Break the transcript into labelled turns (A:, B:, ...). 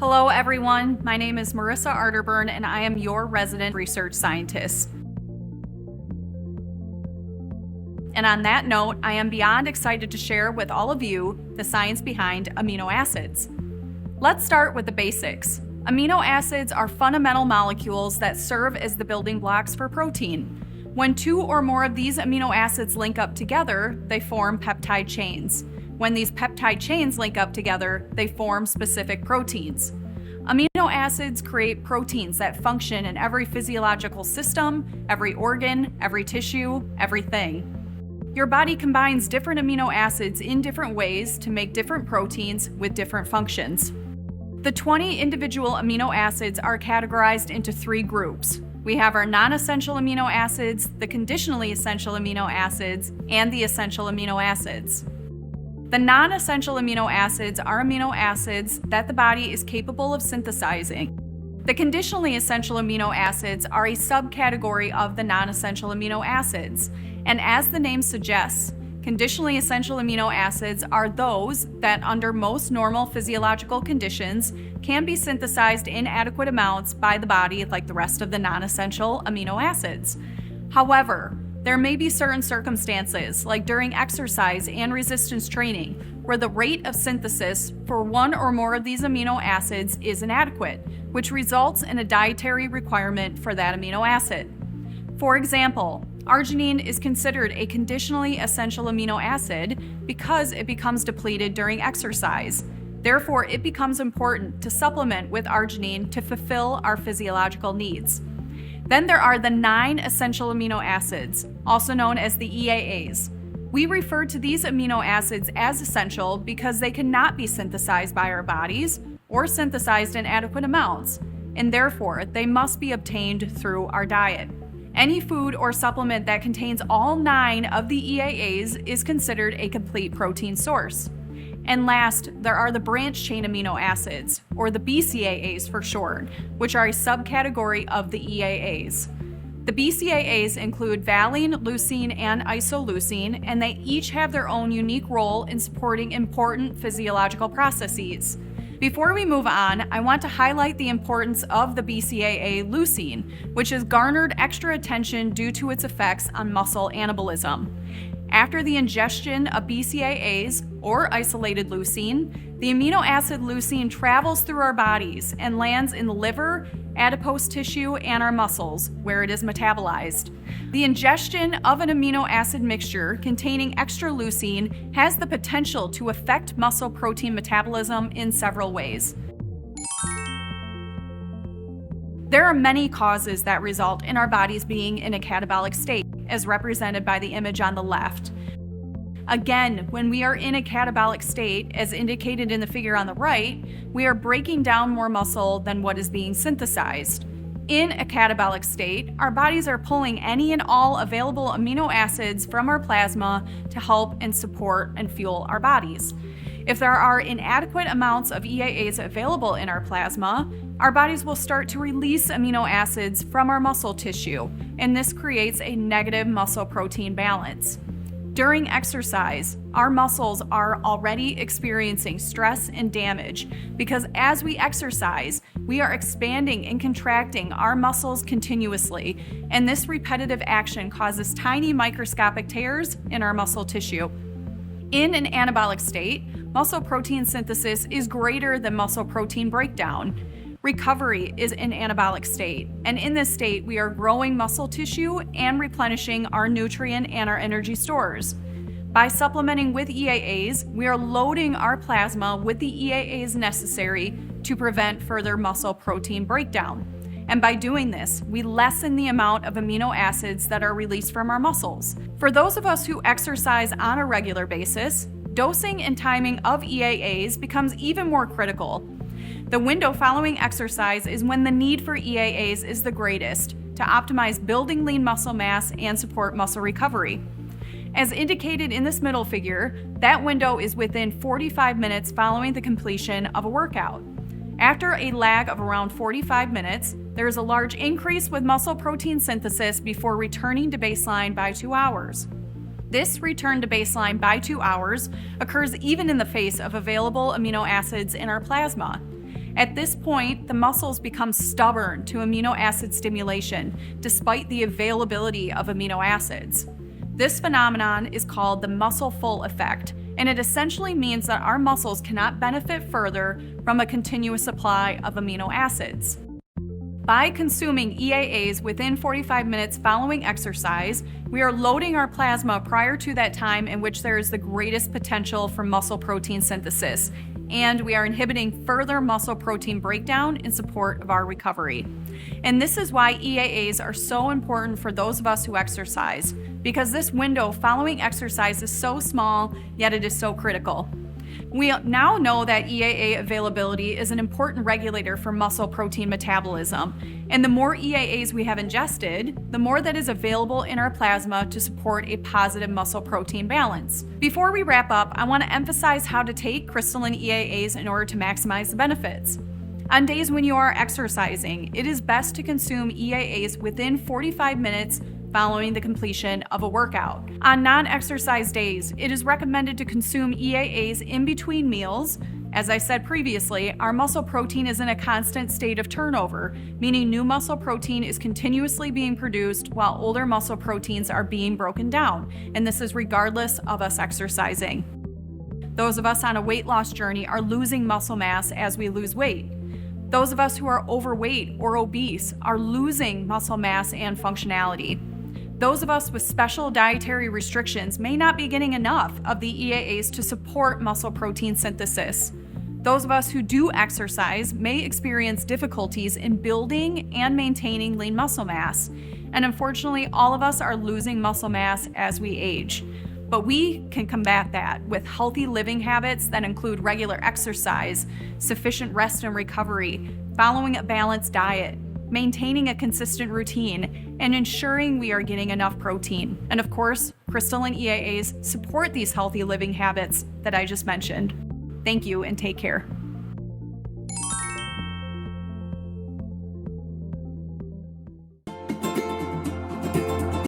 A: Hello everyone, my name is Marissa Arterburn and I am your resident research scientist. And on that note, I am beyond excited to share with all of you the science behind amino acids. Let's start with the basics. Amino acids are fundamental molecules that serve as the building blocks for protein. When two or more of these amino acids link up together, they form peptide chains. When these peptide chains link up together, they form specific proteins. Amino acids create proteins that function in every physiological system, every organ, every tissue, everything. Your body combines different amino acids in different ways to make different proteins with different functions. The 20 individual amino acids are categorized into 3 groups. We have our non-essential amino acids, the conditionally essential amino acids, and the essential amino acids. The non-essential amino acids are amino acids that the body is capable of synthesizing. The conditionally essential amino acids are a subcategory of the non-essential amino acids, and as the name suggests, conditionally essential amino acids are those that, under most normal physiological conditions, can be synthesized in adequate amounts by the body like the rest of the non-essential amino acids. However, there may be certain circumstances, like during exercise and resistance training, where the rate of synthesis for one or more of these amino acids is inadequate, which results in a dietary requirement for that amino acid. For example, arginine is considered a conditionally essential amino acid because it becomes depleted during exercise. Therefore, it becomes important to supplement with arginine to fulfill our physiological needs. Then there are the 9 essential amino acids, also known as the EAAs. We refer to these amino acids as essential because they cannot be synthesized by our bodies or synthesized in adequate amounts, and therefore they must be obtained through our diet. Any food or supplement that contains all 9 of the EAAs is considered a complete protein source. And last, there are the branched chain amino acids, or the BCAAs for short, which are a subcategory of the EAAs. The BCAAs include valine, leucine, and isoleucine, and they each have their own unique role in supporting important physiological processes. Before we move on, I want to highlight the importance of the BCAA leucine, which has garnered extra attention due to its effects on muscle anabolism. After the ingestion of BCAAs, or isolated leucine, the amino acid leucine travels through our bodies and lands in the liver, adipose tissue, and our muscles, where it is metabolized. The ingestion of an amino acid mixture containing extra leucine has the potential to affect muscle protein metabolism in several ways. There are many causes that result in our bodies being in a catabolic state, as represented by the image on the left. Again, when we are in a catabolic state, as indicated in the figure on the right, we are breaking down more muscle than what is being synthesized. In a catabolic state, our bodies are pulling any and all available amino acids from our plasma to help and support and fuel our bodies. If there are inadequate amounts of EAAs available in our plasma, our bodies will start to release amino acids from our muscle tissue, and this creates a negative muscle protein balance. During exercise, our muscles are already experiencing stress and damage because as we exercise, we are expanding and contracting our muscles continuously, and this repetitive action causes tiny microscopic tears in our muscle tissue. In an anabolic state, muscle protein synthesis is greater than muscle protein breakdown. Recovery is an anabolic state, and in this state, we are growing muscle tissue and replenishing our nutrient and our energy stores. By supplementing with EAAs, we are loading our plasma with the EAAs necessary to prevent further muscle protein breakdown. And by doing this, we lessen the amount of amino acids that are released from our muscles. For those of us who exercise on a regular basis, dosing and timing of EAAs becomes even more critical. The window following exercise is when the need for EAAs is the greatest to optimize building lean muscle mass and support muscle recovery. As indicated in this middle figure, that window is within 45 minutes following the completion of a workout. After a lag of around 45 minutes, there is a large increase with muscle protein synthesis before returning to baseline by 2 hours. This return to baseline by 2 hours occurs even in the face of available amino acids in our plasma. At this point, the muscles become stubborn to amino acid stimulation, despite the availability of amino acids. This phenomenon is called the muscle full effect, and it essentially means that our muscles cannot benefit further from a continuous supply of amino acids. By consuming EAAs within 45 minutes following exercise, we are loading our plasma prior to that time in which there is the greatest potential for muscle protein synthesis, and we are inhibiting further muscle protein breakdown in support of our recovery. And this is why EAAs are so important for those of us who exercise, because this window following exercise is so small, yet it is so critical. We now know that EAA availability is an important regulator for muscle protein metabolism, and the more EAAs we have ingested, the more that is available in our plasma to support a positive muscle protein balance. Before we wrap up, I want to emphasize how to take crystalline EAAs in order to maximize the benefits. On days when you are exercising, it is best to consume EAAs within 45 minutes following the completion of a workout. On non-exercise days, it is recommended to consume EAAs in between meals. As I said previously, our muscle protein is in a constant state of turnover, meaning new muscle protein is continuously being produced while older muscle proteins are being broken down, and this is regardless of us exercising. Those of us on a weight loss journey are losing muscle mass as we lose weight. Those of us who are overweight or obese are losing muscle mass and functionality. Those of us with special dietary restrictions may not be getting enough of the EAAs to support muscle protein synthesis. Those of us who do exercise may experience difficulties in building and maintaining lean muscle mass. And unfortunately, all of us are losing muscle mass as we age. But we can combat that with healthy living habits that include regular exercise, sufficient rest and recovery, following a balanced diet, maintaining a consistent routine, and ensuring we are getting enough protein. And of course, crystalline EAAs support these healthy living habits that I just mentioned. Thank you and take care.